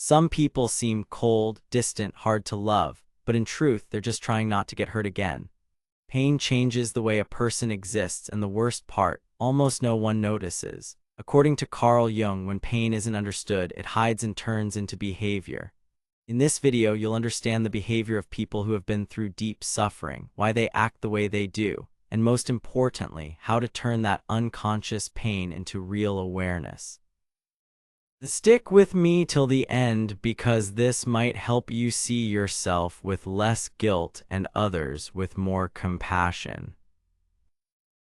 Some people seem cold, distant, hard to love, but in truth, they're just trying not to get hurt again. Pain changes the way a person exists, and the worst part, almost no one notices. According to Carl Jung, when pain isn't understood, it hides and turns into behavior. In this video, you'll understand the behavior of people who have been through deep suffering, why they act the way they do, and most importantly, how to turn that unconscious pain into real awareness. Stick with me till the end because this might help you see yourself with less guilt and others with more compassion.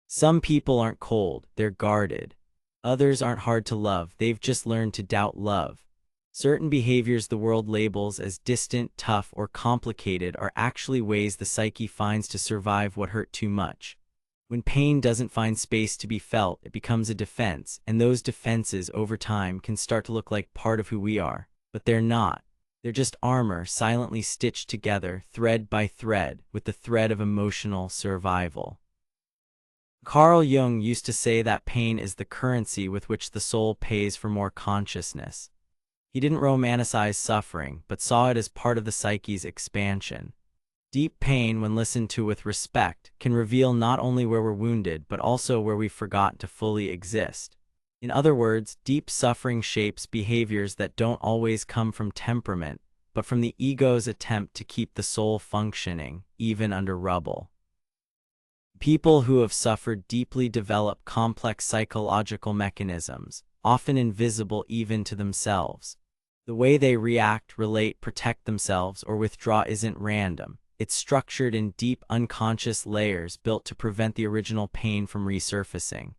Some people aren't cold, they're guarded. Others aren't hard to love, they've just learned to doubt love. Certain behaviors the world labels as distant, tough, or complicated are actually ways the psyche finds to survive what hurt too much. When pain doesn't find space to be felt, it becomes a defense, and those defenses over time can start to look like part of who we are. But they're not. They're just armor silently stitched together, thread by thread, with the thread of emotional survival. Carl Jung used to say that pain is the currency with which the soul pays for more consciousness. He didn't romanticize suffering, but saw it as part of the psyche's expansion. Deep pain, when listened to with respect, can reveal not only where we're wounded, but also where we've forgotten to fully exist. In other words, deep suffering shapes behaviors that don't always come from temperament, but from the ego's attempt to keep the soul functioning, even under rubble. People who have suffered deeply develop complex psychological mechanisms, often invisible even to themselves. The way they react, relate, protect themselves, or withdraw isn't random. It's structured in deep unconscious layers built to prevent the original pain from resurfacing.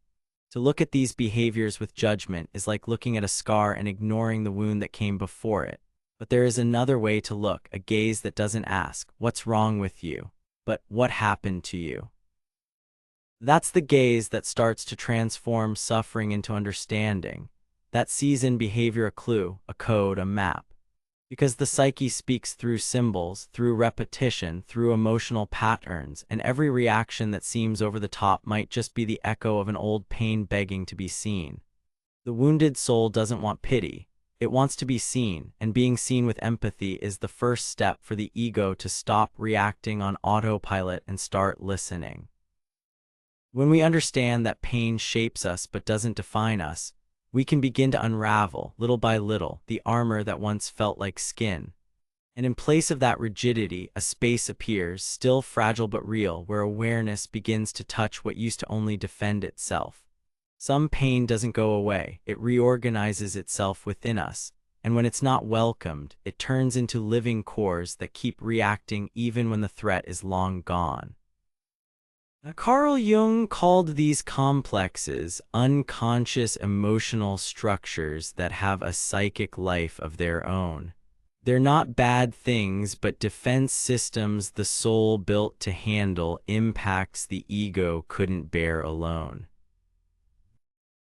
To look at these behaviors with judgment is like looking at a scar and ignoring the wound that came before it. But there is another way to look, a gaze that doesn't ask, "What's wrong with you?" but "What happened to you?" That's the gaze that starts to transform suffering into understanding, that sees in behavior a clue, a code, a map. Because the psyche speaks through symbols, through repetition, through emotional patterns, and every reaction that seems over the top might just be the echo of an old pain begging to be seen. The wounded soul doesn't want pity. It wants to be seen, and being seen with empathy is the first step for the ego to stop reacting on autopilot and start listening. When we understand that pain shapes us but doesn't define us, we can begin to unravel, little by little, the armor that once felt like skin. And in place of that rigidity, a space appears, still fragile but real, where awareness begins to touch what used to only defend itself. Some pain doesn't go away, it reorganizes itself within us, and when it's not welcomed, it turns into living cores that keep reacting even when the threat is long gone. Carl Jung called these complexes unconscious emotional structures that have a psychic life of their own. They're not bad things, but defense systems the soul built to handle impacts the ego couldn't bear alone.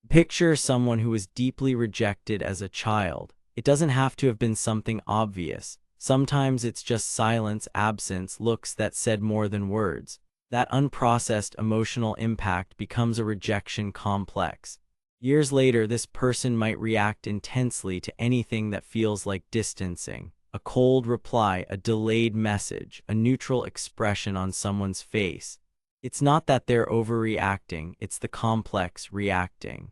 Picture someone who was deeply rejected as a child. It doesn't have to have been something obvious. Sometimes it's just silence, absence, looks that said more than words. That unprocessed emotional impact becomes a rejection complex. Years later, this person might react intensely to anything that feels like distancing. A cold reply, a delayed message, a neutral expression on someone's face. It's not that they're overreacting, it's the complex reacting.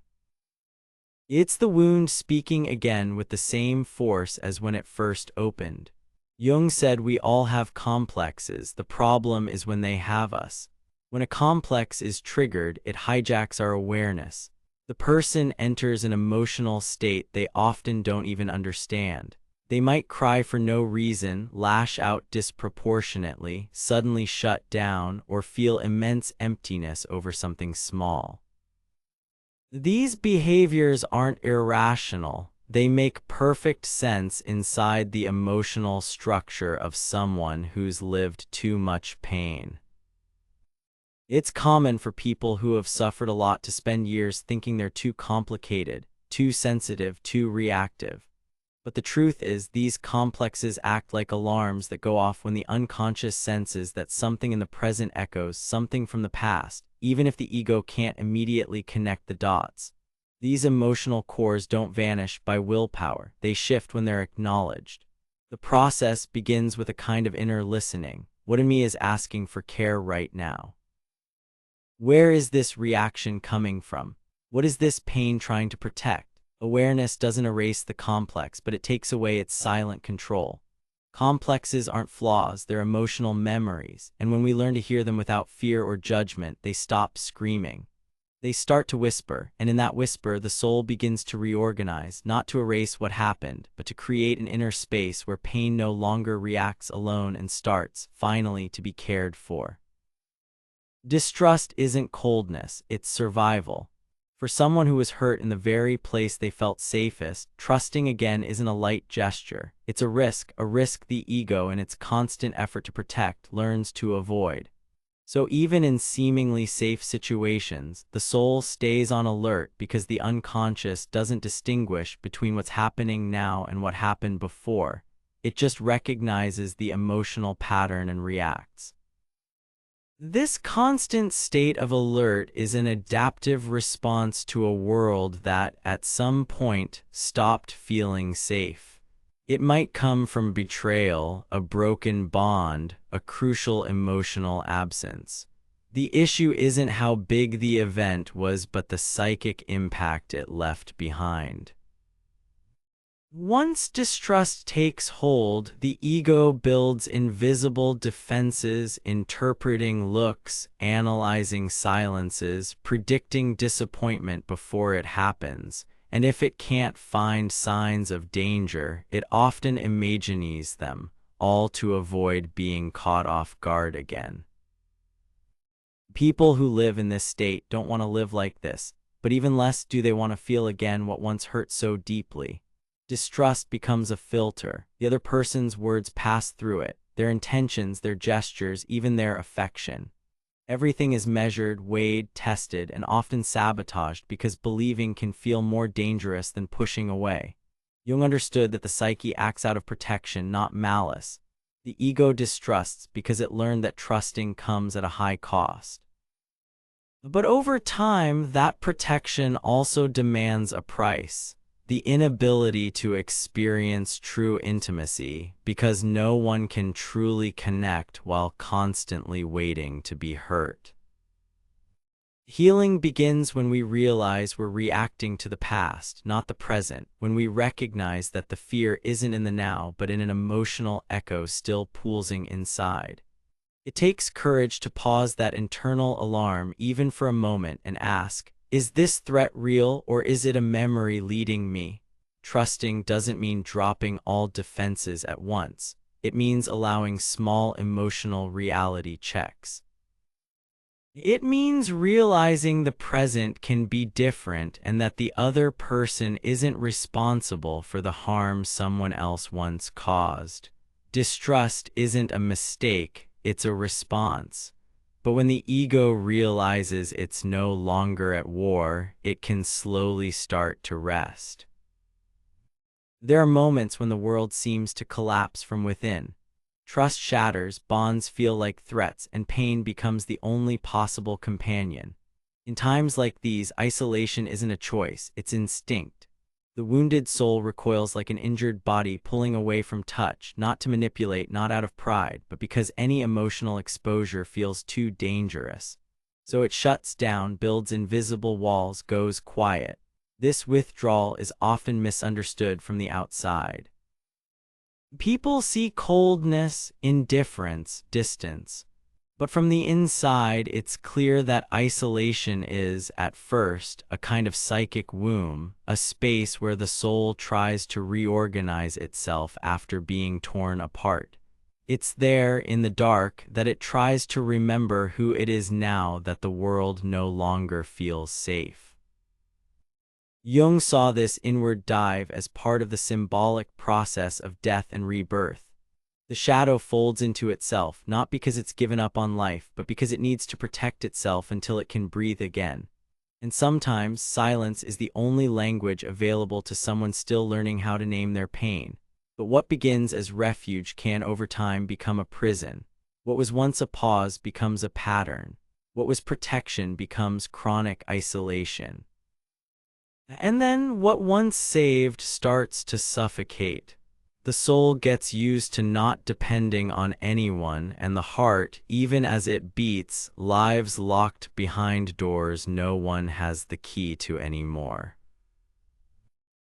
It's the wound speaking again with the same force as when it first opened. Jung said we all have complexes, the problem is when they have us. When a complex is triggered, it hijacks our awareness. The person enters an emotional state they often don't even understand. They might cry for no reason, lash out disproportionately, suddenly shut down, or feel immense emptiness over something small. These behaviors aren't irrational. They make perfect sense inside the emotional structure of someone who's lived too much pain. It's common for people who have suffered a lot to spend years thinking they're too complicated, too sensitive, too reactive. But the truth is, these complexes act like alarms that go off when the unconscious senses that something in the present echoes something from the past, even if the ego can't immediately connect the dots. These emotional cores don't vanish by willpower, they shift when they're acknowledged. The process begins with a kind of inner listening. What in me is asking for care right now? Where is this reaction coming from? What is this pain trying to protect? Awareness doesn't erase the complex, but it takes away its silent control. Complexes aren't flaws, they're emotional memories, and when we learn to hear them without fear or judgment, they stop screaming. They start to whisper, and in that whisper, the soul begins to reorganize, not to erase what happened, but to create an inner space where pain no longer reacts alone and starts, finally, to be cared for. Distrust isn't coldness, it's survival. For someone who was hurt in the very place they felt safest, trusting again isn't a light gesture. It's a risk the ego in its constant effort to protect learns to avoid. So even in seemingly safe situations, the soul stays on alert because the unconscious doesn't distinguish between what's happening now and what happened before. It just recognizes the emotional pattern and reacts. This constant state of alert is an adaptive response to a world that, at some point, stopped feeling safe. It might come from betrayal, a broken bond, a crucial emotional absence. The issue isn't how big the event was, but the psychic impact it left behind. Once distrust takes hold, the ego builds invisible defenses, interpreting looks, analyzing silences, predicting disappointment before it happens, and if it can't find signs of danger, it often imagines them, all to avoid being caught off guard again. People who live in this state don't want to live like this, but even less do they want to feel again what once hurt so deeply. Distrust becomes a filter. The other person's words pass through it, their intentions, their gestures, even their affection. Everything is measured, weighed, tested, and often sabotaged because believing can feel more dangerous than pushing away. Jung understood that the psyche acts out of protection, not malice. The ego distrusts because it learned that trusting comes at a high cost. But over time, that protection also demands a price. The inability to experience true intimacy, because no one can truly connect while constantly waiting to be hurt. Healing begins when we realize we're reacting to the past, not the present, when we recognize that the fear isn't in the now but in an emotional echo still pulsing inside. It takes courage to pause that internal alarm even for a moment and ask, is this threat real or is it a memory leading me? Trusting doesn't mean dropping all defenses at once. It means allowing small emotional reality checks. It means realizing the present can be different and that the other person isn't responsible for the harm someone else once caused. Distrust isn't a mistake, it's a response. But when the ego realizes it's no longer at war, it can slowly start to rest. There are moments when the world seems to collapse from within. Trust shatters, bonds feel like threats, and pain becomes the only possible companion. In times like these, isolation isn't a choice, it's instinct. The wounded soul recoils like an injured body, pulling away from touch, not to manipulate, not out of pride, but because any emotional exposure feels too dangerous. So it shuts down, builds invisible walls, goes quiet. This withdrawal is often misunderstood from the outside. People see coldness, indifference, distance. But from the inside, it's clear that isolation is, at first, a kind of psychic womb, a space where the soul tries to reorganize itself after being torn apart. It's there, in the dark, that it tries to remember who it is now that the world no longer feels safe. Jung saw this inward dive as part of the symbolic process of death and rebirth. The shadow folds into itself, not because it's given up on life, but because it needs to protect itself until it can breathe again. And sometimes, silence is the only language available to someone still learning how to name their pain. But what begins as refuge can over time become a prison. What was once a pause becomes a pattern. What was protection becomes chronic isolation. And then what once saved starts to suffocate. The soul gets used to not depending on anyone, and the heart, even as it beats, lives locked behind doors no one has the key to anymore.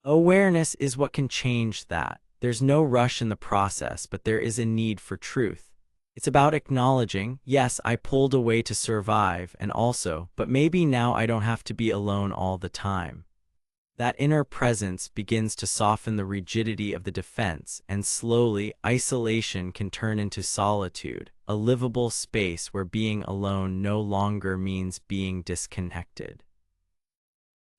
Awareness is what can change that. There's no rush in the process, but there is a need for truth. It's about acknowledging, yes, I pulled away to survive, and also, but maybe now I don't have to be alone all the time. That inner presence begins to soften the rigidity of the defense, and slowly, isolation can turn into solitude, a livable space where being alone no longer means being disconnected.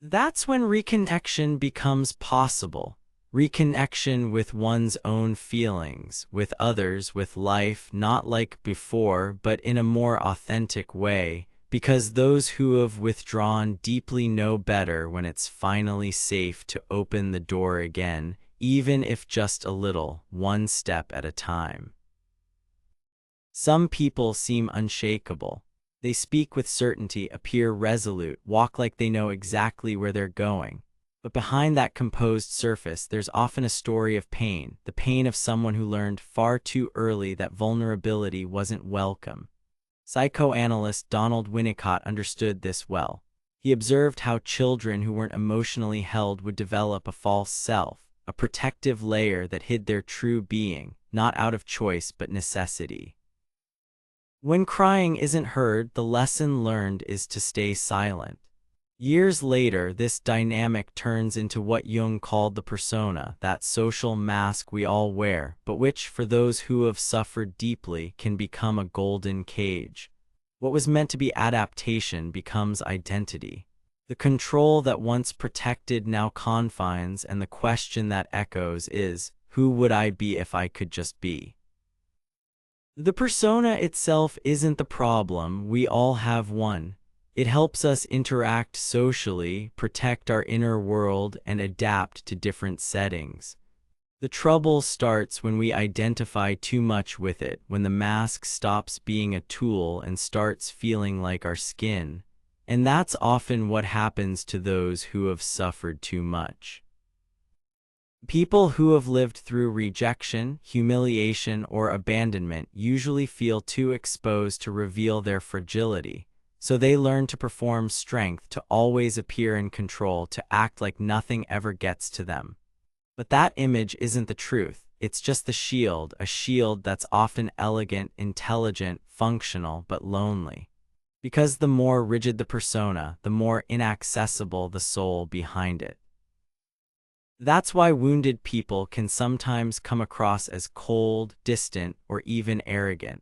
That's when reconnection becomes possible. Reconnection with one's own feelings, with others, with life, not like before, but in a more authentic way, because those who have withdrawn deeply know better when it's finally safe to open the door again, even if just a little, one step at a time. Some people seem unshakable. They speak with certainty, appear resolute, walk like they know exactly where they're going. But behind that composed surface, there's often a story of pain, the pain of someone who learned far too early that vulnerability wasn't welcome. Psychoanalyst Donald Winnicott understood this well. He observed how children who weren't emotionally held would develop a false self, a protective layer that hid their true being, not out of choice but necessity. When crying isn't heard, the lesson learned is to stay silent. Years later, this dynamic turns into what Jung called the persona, that social mask we all wear, but which, for those who have suffered deeply, can become a golden cage. What was meant to be adaptation becomes identity. The control that once protected now confines, and the question that echoes is, who would I be if I could just be? The persona itself isn't the problem, we all have one. It helps us interact socially, protect our inner world, and adapt to different settings. The trouble starts when we identify too much with it, when the mask stops being a tool and starts feeling like our skin. And that's often what happens to those who have suffered too much. People who have lived through rejection, humiliation, or abandonment usually feel too exposed to reveal their fragility. So they learn to perform strength, to always appear in control, to act like nothing ever gets to them. But that image isn't the truth. It's just the shield, a shield that's often elegant, intelligent, functional, but lonely. Because the more rigid the persona, the more inaccessible the soul behind it. That's why wounded people can sometimes come across as cold, distant, or even arrogant.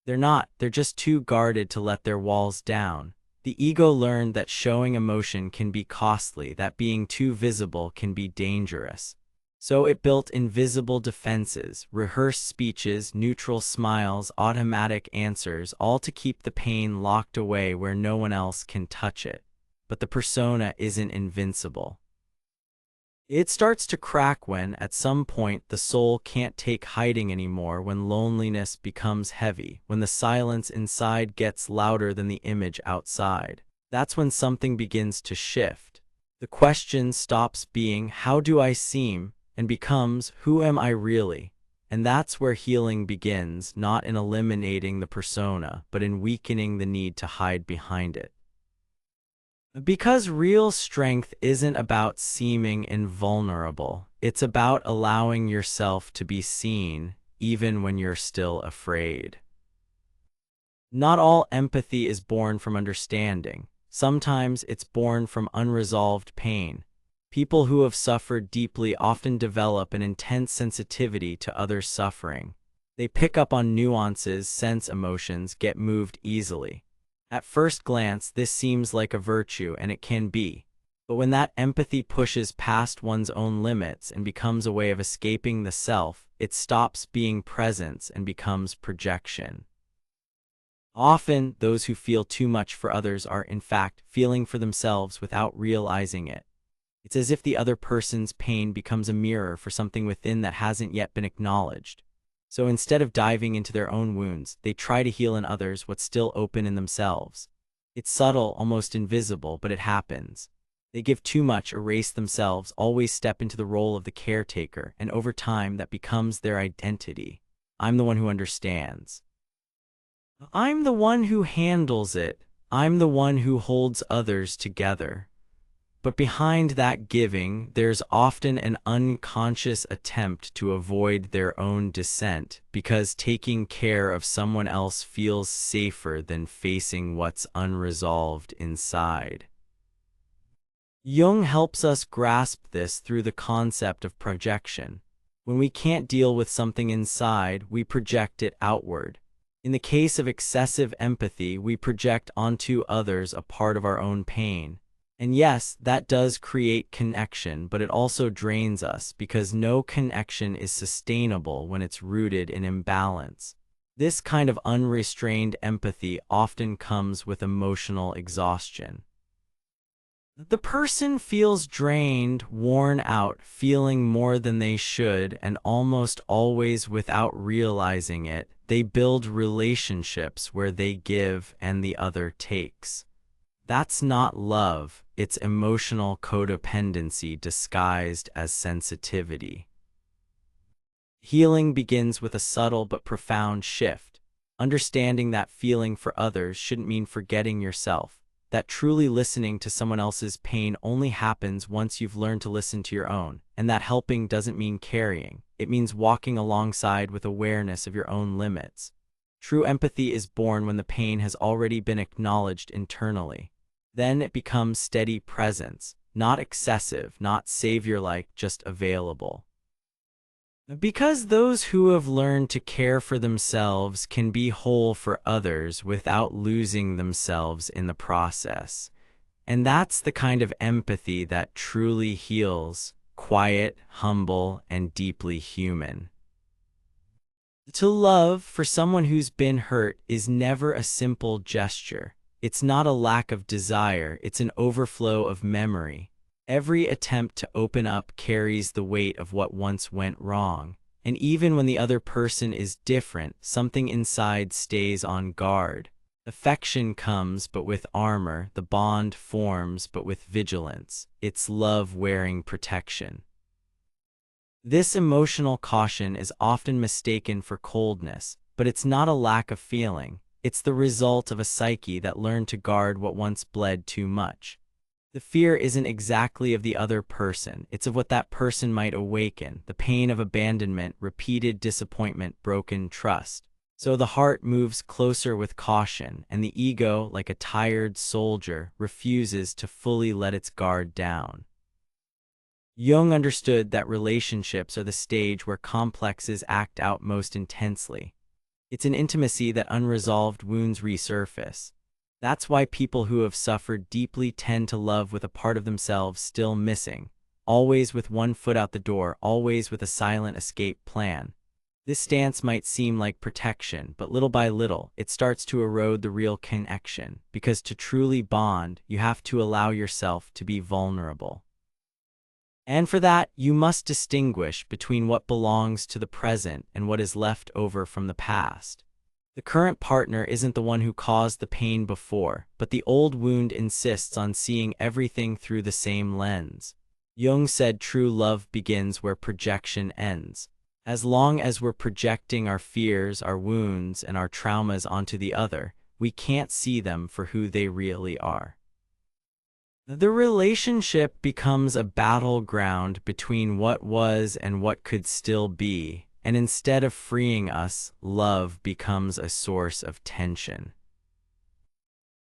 They're not, they're just too guarded to let their walls down. The ego learned that showing emotion can be costly, that being too visible can be dangerous. So it built invisible defenses, rehearsed speeches, neutral smiles, automatic answers, all to keep the pain locked away where no one else can touch it. But the persona isn't invincible. It starts to crack when, at some point, the soul can't take hiding anymore, when loneliness becomes heavy, when the silence inside gets louder than the image outside. That's when something begins to shift. The question stops being, how do I seem, and becomes, who am I really? And that's where healing begins, not in eliminating the persona, but in weakening the need to hide behind it. Because real strength isn't about seeming invulnerable. It's about allowing yourself to be seen, even when you're still afraid. Not all empathy is born from understanding. Sometimes it's born from unresolved pain. People who have suffered deeply often develop an intense sensitivity to others' suffering. They pick up on nuances, sense emotions, get moved easily. At first glance, this seems like a virtue, and it can be. But when that empathy pushes past one's own limits and becomes a way of escaping the self, it stops being presence and becomes projection. Often, those who feel too much for others are, in fact, feeling for themselves without realizing it. It's as if the other person's pain becomes a mirror for something within that hasn't yet been acknowledged. So instead of diving into their own wounds, they try to heal in others what's still open in themselves. It's subtle, almost invisible, but it happens. They give too much, erase themselves, always step into the role of the caretaker, and over time that becomes their identity. I'm the one who understands. I'm the one who handles it. I'm the one who holds others together. But behind that giving, there's often an unconscious attempt to avoid their own descent, because taking care of someone else feels safer than facing what's unresolved inside. Jung helps us grasp this through the concept of projection. When we can't deal with something inside, we project it outward. In the case of excessive empathy, we project onto others a part of our own pain. And yes, that does create connection, but it also drains us because no connection is sustainable when it's rooted in imbalance. This kind of unrestrained empathy often comes with emotional exhaustion. The person feels drained, worn out, feeling more than they should, and almost always without realizing it, they build relationships where they give and the other takes. That's not love, it's emotional codependency disguised as sensitivity. Healing begins with a subtle but profound shift. Understanding that feeling for others shouldn't mean forgetting yourself. That truly listening to someone else's pain only happens once you've learned to listen to your own, and that helping doesn't mean carrying. It means walking alongside with awareness of your own limits. True empathy is born when the pain has already been acknowledged internally. Then it becomes steady presence, not excessive, not savior-like, just available. Because those who have learned to care for themselves can be whole for others without losing themselves in the process. And that's the kind of empathy that truly heals, quiet, humble, and deeply human. To love for someone who's been hurt is never a simple gesture. It's not a lack of desire, it's an overflow of memory. Every attempt to open up carries the weight of what once went wrong. And even when the other person is different, something inside stays on guard. Affection comes, but with armor. The bond forms, but with vigilance. It's love wearing protection. This emotional caution is often mistaken for coldness, but it's not a lack of feeling. It's the result of a psyche that learned to guard what once bled too much. The fear isn't exactly of the other person, it's of what that person might awaken, the pain of abandonment, repeated disappointment, broken trust. So the heart moves closer with caution, and the ego, like a tired soldier, refuses to fully let its guard down. Jung understood that relationships are the stage where complexes act out most intensely. It's in intimacy that unresolved wounds resurface. That's why people who have suffered deeply tend to love with a part of themselves still missing, always with one foot out the door, always with a silent escape plan. This stance might seem like protection, but little by little, it starts to erode the real connection, because to truly bond, you have to allow yourself to be vulnerable. And for that, you must distinguish between what belongs to the present and what is left over from the past. The current partner isn't the one who caused the pain before, but the old wound insists on seeing everything through the same lens. Jung said true love begins where projection ends. As long as we're projecting our fears, our wounds, and our traumas onto the other, we can't see them for who they really are. The relationship becomes a battleground between what was and what could still be, and instead of freeing us, love becomes a source of tension.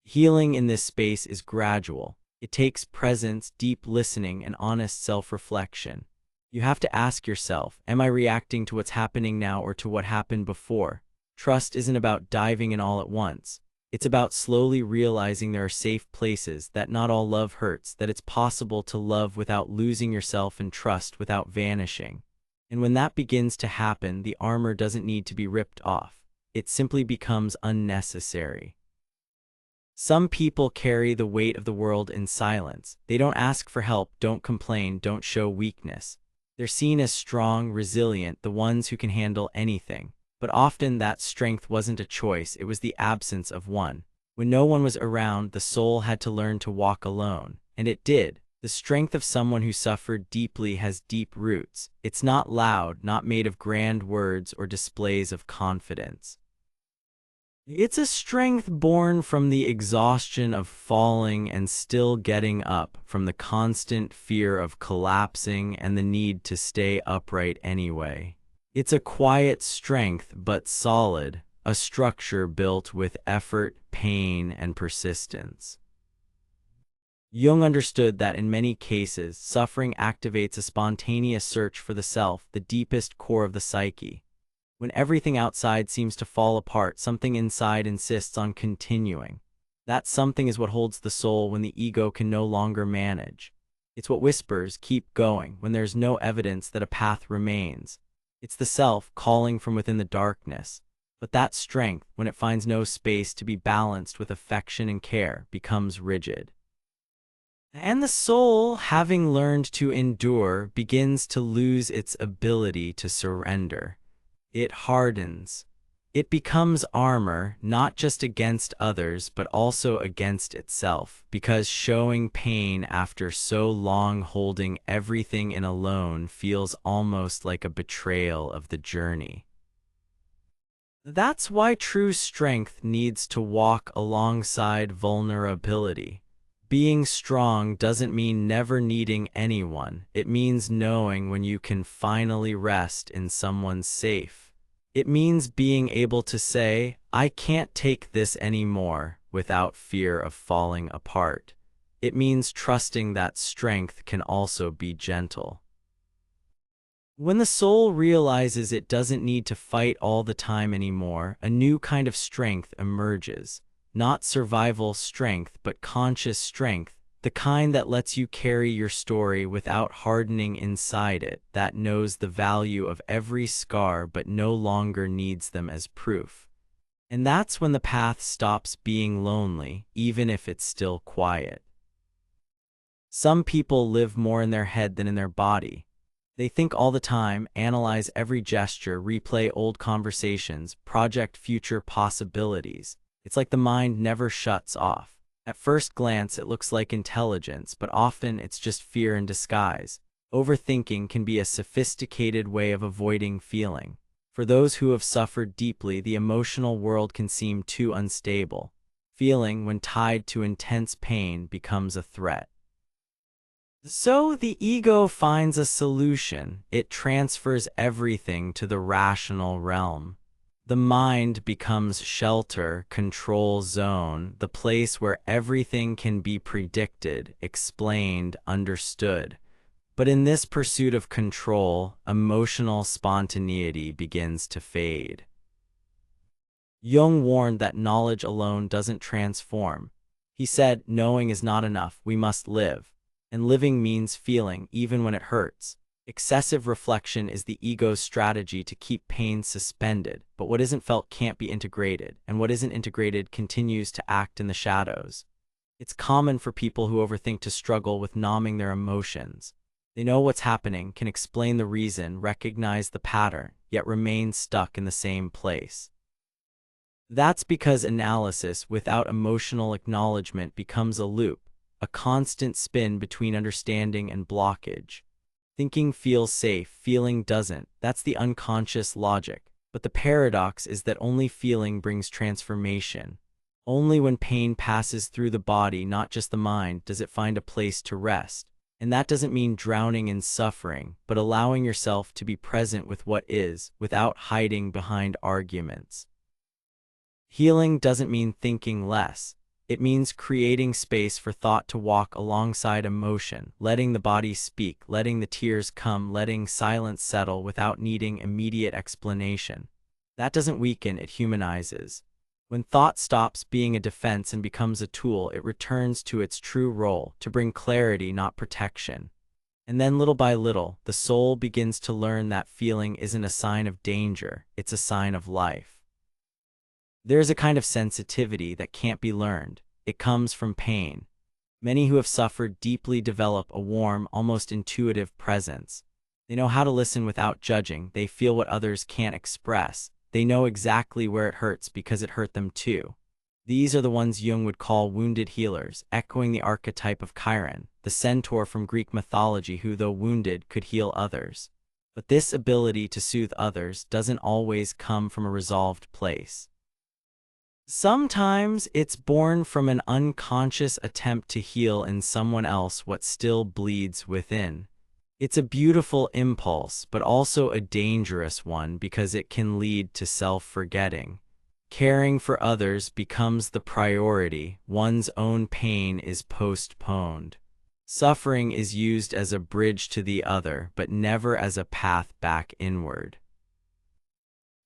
Healing in this space is gradual. It takes presence, deep listening, and honest self-reflection. You have to ask yourself, am I reacting to what's happening now or to what happened before? Trust isn't about diving in all at once. It's about slowly realizing there are safe places, that not all love hurts, that it's possible to love without losing yourself and trust without vanishing. And when that begins to happen, the armor doesn't need to be ripped off. It simply becomes unnecessary. Some people carry the weight of the world in silence. They don't ask for help, don't complain, don't show weakness. They're seen as strong, resilient, the ones who can handle anything. But often that strength wasn't a choice, it was the absence of one. When no one was around, the soul had to learn to walk alone. And it did. The strength of someone who suffered deeply has deep roots. It's not loud, not made of grand words or displays of confidence. It's a strength born from the exhaustion of falling and still getting up, from the constant fear of collapsing and the need to stay upright anyway. It's a quiet strength but solid, a structure built with effort, pain, and persistence. Jung understood that in many cases, suffering activates a spontaneous search for the self, the deepest core of the psyche. When everything outside seems to fall apart, something inside insists on continuing. That something is what holds the soul when the ego can no longer manage. It's what whispers, "Keep going," when there's no evidence that a path remains. It's the self calling from within the darkness. But that strength, when it finds no space to be balanced with affection and care, becomes rigid. And the soul, having learned to endure, begins to lose its ability to surrender. It hardens. It becomes armor, not just against others, but also against itself, because showing pain after so long holding everything in alone feels almost like a betrayal of the journey. That's why true strength needs to walk alongside vulnerability. Being strong doesn't mean never needing anyone. It means knowing when you can finally rest in someone safe. It means being able to say, "I can't take this anymore," without fear of falling apart. It means trusting that strength can also be gentle. When the soul realizes it doesn't need to fight all the time anymore, a new kind of strength emerges. Not survival strength, but conscious strength, the kind that lets you carry your story without hardening inside it, that knows the value of every scar but no longer needs them as proof. And that's when the path stops being lonely, even if it's still quiet. Some people live more in their head than in their body. They think all the time, analyze every gesture, replay old conversations, project future possibilities. It's like the mind never shuts off. At first glance, it looks like intelligence, but often it's just fear in disguise. Overthinking can be a sophisticated way of avoiding feeling. For those who have suffered deeply, the emotional world can seem too unstable. Feeling, when tied to intense pain, becomes a threat. So the ego finds a solution. It transfers everything to the rational realm. The mind becomes shelter, control zone, the place where everything can be predicted, explained, understood. But in this pursuit of control, emotional spontaneity begins to fade. Jung warned that knowledge alone doesn't transform. He said, knowing is not enough, we must live. And living means feeling, even when it hurts. Excessive reflection is the ego's strategy to keep pain suspended, but what isn't felt can't be integrated, and what isn't integrated continues to act in the shadows. It's common for people who overthink to struggle with numbing their emotions. They know what's happening, can explain the reason, recognize the pattern, yet remain stuck in the same place. That's because analysis without emotional acknowledgement becomes a loop, a constant spin between understanding and blockage. Thinking feels safe, feeling doesn't. That's the unconscious logic. But the paradox is that only feeling brings transformation. Only when pain passes through the body, not just the mind, does it find a place to rest. And that doesn't mean drowning in suffering, but allowing yourself to be present with what is, without hiding behind arguments. Healing doesn't mean thinking less. It means creating space for thought to walk alongside emotion, letting the body speak, letting the tears come, letting silence settle without needing immediate explanation. That doesn't weaken, it humanizes. When thought stops being a defense and becomes a tool, it returns to its true role, to bring clarity, not protection. And then little by little, the soul begins to learn that feeling isn't a sign of danger, it's a sign of life. There's a kind of sensitivity that can't be learned. It comes from pain. Many who have suffered deeply develop a warm, almost intuitive presence. They know how to listen without judging. They feel what others can't express. They know exactly where it hurts because it hurt them too. These are the ones Jung would call wounded healers, echoing the archetype of Chiron, the centaur from Greek mythology who, though wounded, could heal others. But this ability to soothe others doesn't always come from a resolved place. Sometimes it's born from an unconscious attempt to heal in someone else what still bleeds within. It's a beautiful impulse, but also a dangerous one because it can lead to self-forgetting. Caring for others becomes the priority, one's own pain is postponed. Suffering is used as a bridge to the other, but never as a path back inward.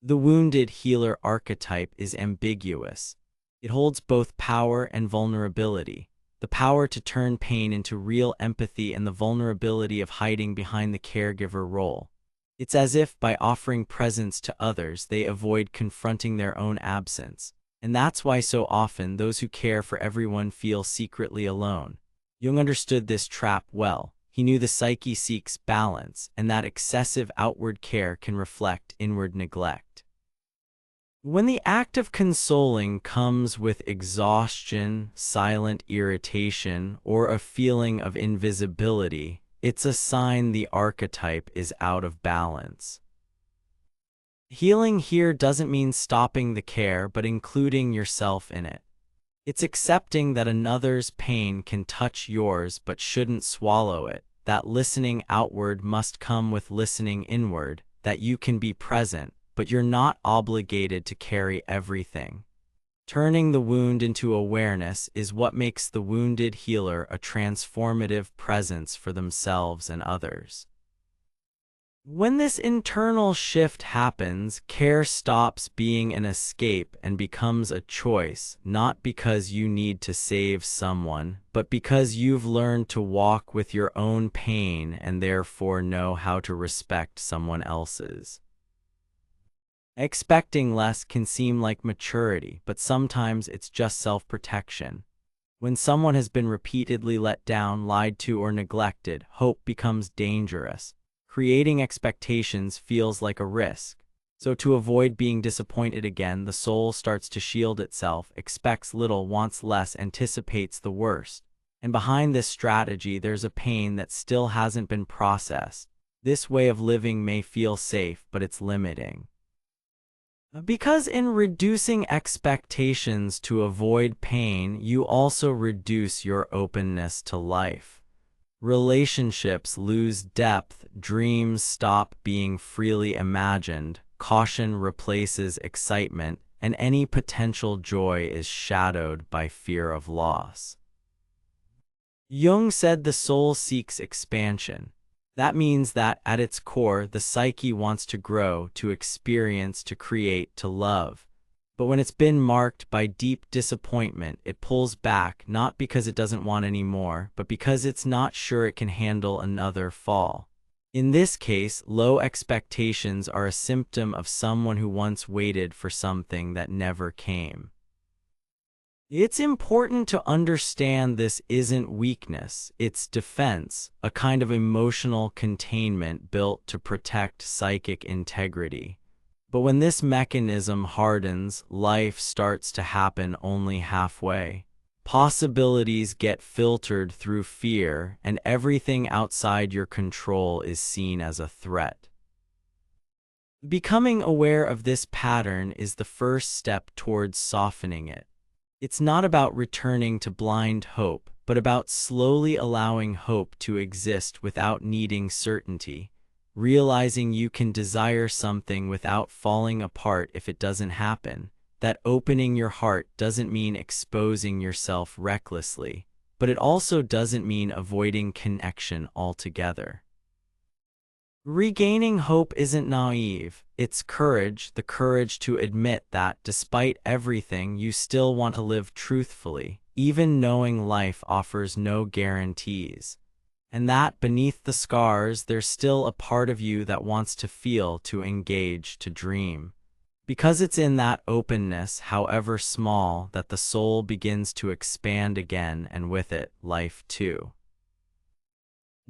The wounded healer archetype is ambiguous. It holds both power and vulnerability, the power to turn pain into real empathy and the vulnerability of hiding behind the caregiver role. It's as if by offering presence to others, they avoid confronting their own absence. And that's why so often those who care for everyone feel secretly alone. Jung understood this trap well. He knew the psyche seeks balance, and that excessive outward care can reflect inward neglect. When the act of consoling comes with exhaustion, silent irritation, or a feeling of invisibility, it's a sign the archetype is out of balance. Healing here doesn't mean stopping the care, but including yourself in it. It's accepting that another's pain can touch yours but shouldn't swallow it, that listening outward must come with listening inward, that you can be present, but you're not obligated to carry everything. Turning the wound into awareness is what makes the wounded healer a transformative presence for themselves and others. When this internal shift happens, care stops being an escape and becomes a choice, not because you need to save someone, but because you've learned to walk with your own pain and therefore know how to respect someone else's. Expecting less can seem like maturity, but sometimes it's just self-protection. When someone has been repeatedly let down, lied to, or neglected, hope becomes dangerous. Creating expectations feels like a risk. So to avoid being disappointed again, the soul starts to shield itself, expects little, wants less, anticipates the worst. And behind this strategy, there's a pain that still hasn't been processed. This way of living may feel safe, but it's limiting. Because in reducing expectations to avoid pain, you also reduce your openness to life. Relationships lose depth, dreams stop being freely imagined, caution replaces excitement, and any potential joy is shadowed by fear of loss. Jung said the soul seeks expansion. That means that, at its core, the psyche wants to grow, to experience, to create, to love. But when it's been marked by deep disappointment, it pulls back, not because it doesn't want any more, but because it's not sure it can handle another fall. In this case, low expectations are a symptom of someone who once waited for something that never came. It's important to understand this isn't weakness, it's defense, a kind of emotional containment built to protect psychic integrity. But when this mechanism hardens, life starts to happen only halfway. Possibilities get filtered through fear, and everything outside your control is seen as a threat. Becoming aware of this pattern is the first step towards softening it. It's not about returning to blind hope, but about slowly allowing hope to exist without needing certainty, realizing you can desire something without falling apart if it doesn't happen. That opening your heart doesn't mean exposing yourself recklessly, but it also doesn't mean avoiding connection altogether. Regaining hope isn't naive, it's courage, the courage to admit that, despite everything, you still want to live truthfully, even knowing life offers no guarantees. And that, beneath the scars, there's still a part of you that wants to feel, to engage, to dream. Because it's in that openness, however small, that the soul begins to expand again, and with it, life too.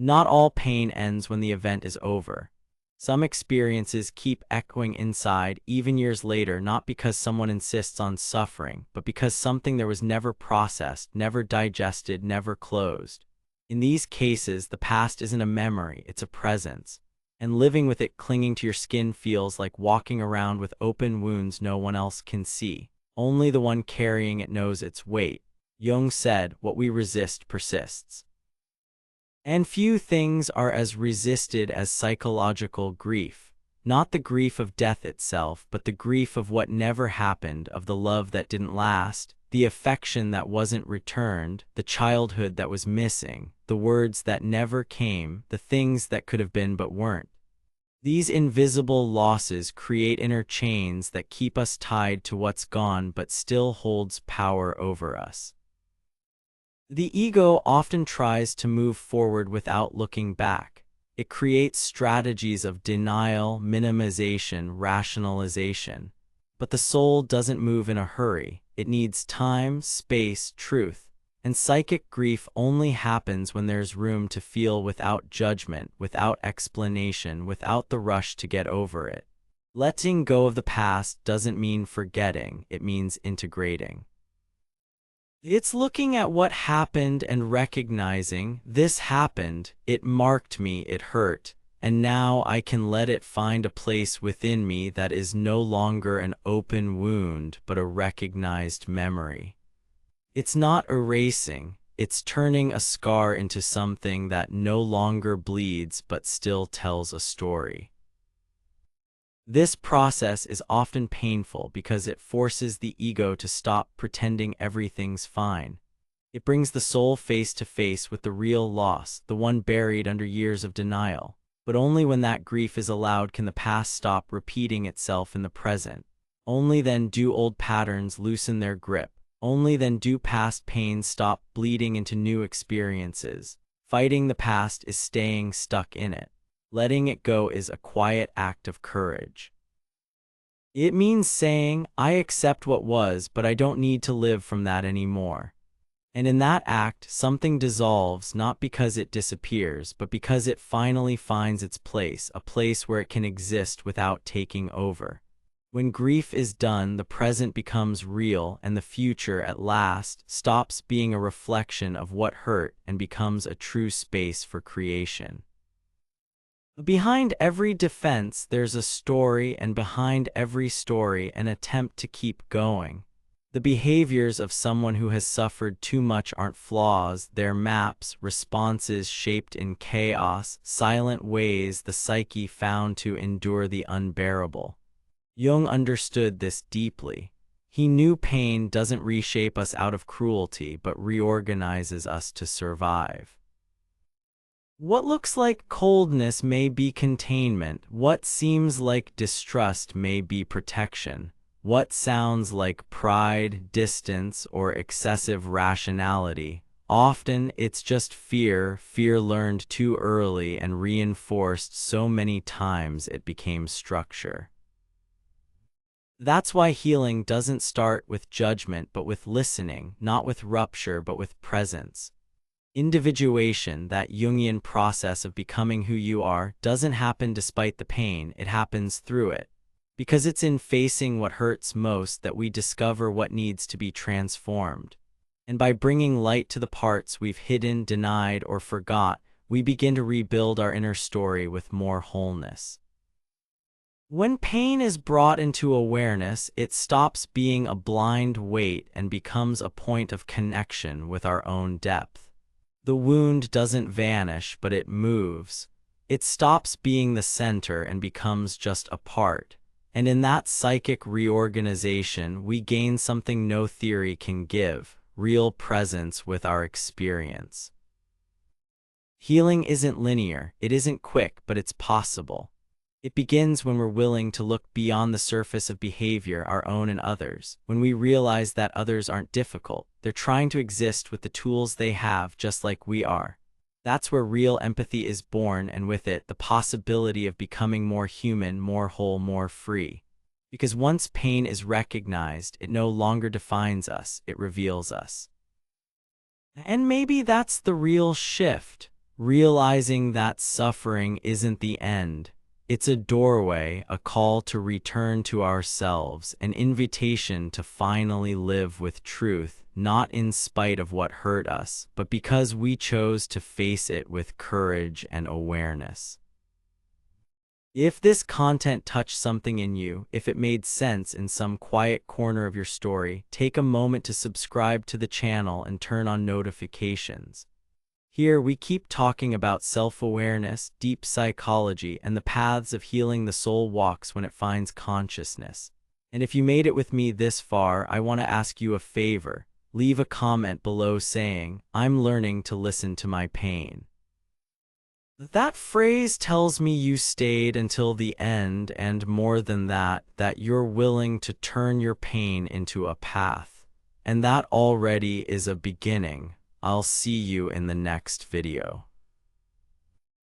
Not all pain ends when the event is over. Some experiences keep echoing inside even years later, not because someone insists on suffering, but because something there was never processed, never digested, never closed. In these cases, the past isn't a memory, it's a presence. And living with it clinging to your skin feels like walking around with open wounds no one else can see. Only the one carrying it knows its weight. Jung said, "What we resist persists." And few things are as resisted as psychological grief. Not the grief of death itself, but the grief of what never happened, of the love that didn't last, the affection that wasn't returned, the childhood that was missing, the words that never came, the things that could have been but weren't. These invisible losses create inner chains that keep us tied to what's gone but still holds power over us. The ego often tries to move forward without looking back. It creates strategies of denial, minimization, rationalization. But the soul doesn't move in a hurry. It needs time, space, truth. And psychic grief only happens when there's room to feel without judgment, without explanation, without the rush to get over it. Letting go of the past doesn't mean forgetting, it means integrating. It's looking at what happened and recognizing, this happened, it marked me, it hurt, and now I can let it find a place within me that is no longer an open wound but a recognized memory. It's not erasing, it's turning a scar into something that no longer bleeds but still tells a story. This process is often painful because it forces the ego to stop pretending everything's fine. It brings the soul face to face with the real loss, the one buried under years of denial. But only when that grief is allowed can the past stop repeating itself in the present. Only then do old patterns loosen their grip. Only then do past pains stop bleeding into new experiences. Fighting the past is staying stuck in it. Letting it go is a quiet act of courage. It means saying, I accept what was, but I don't need to live from that anymore. And in that act, something dissolves not because it disappears, but because it finally finds its place, a place where it can exist without taking over. When grief is done, the present becomes real, and the future, at last, stops being a reflection of what hurt and becomes a true space for creation. Behind every defense, there's a story, and behind every story, an attempt to keep going. The behaviors of someone who has suffered too much aren't flaws, they're maps, responses shaped in chaos, silent ways the psyche found to endure the unbearable. Jung understood this deeply. He knew pain doesn't reshape us out of cruelty, but reorganizes us to survive. What looks like coldness may be containment. What seems like distrust may be protection. What sounds like pride, distance, or excessive rationality. Often it's just fear learned too early and reinforced so many times it became structure. That's why healing doesn't start with judgment but with listening, not with rupture but with presence. Individuation, that Jungian process of becoming who you are, doesn't happen despite the pain, it happens through it. Because it's in facing what hurts most that we discover what needs to be transformed. And by bringing light to the parts we've hidden, denied, or forgot, we begin to rebuild our inner story with more wholeness. When pain is brought into awareness, it stops being a blind weight and becomes a point of connection with our own depth. The wound doesn't vanish, but it moves. It stops being the center and becomes just a part. And in that psychic reorganization, we gain something no theory can give, real presence with our experience. Healing isn't linear, it isn't quick, but it's possible. It begins when we're willing to look beyond the surface of behavior, our own and others, when we realize that others aren't difficult, they're trying to exist with the tools they have just like we are. That's where real empathy is born, and with it, the possibility of becoming more human, more whole, more free. Because once pain is recognized, it no longer defines us, it reveals us. And maybe that's the real shift, realizing that suffering isn't the end. It's a doorway, a call to return to ourselves, an invitation to finally live with truth, not in spite of what hurt us, but because we chose to face it with courage and awareness. If this content touched something in you, if it made sense in some quiet corner of your story, take a moment to subscribe to the channel and turn on notifications. Here, we keep talking about self-awareness, deep psychology, and the paths of healing the soul walks when it finds consciousness. And if you made it with me this far, I want to ask you a favor. Leave a comment below saying, "I'm learning to listen to my pain." That phrase tells me you stayed until the end, and more than that, that you're willing to turn your pain into a path. And that already is a beginning. I'll see you in the next video.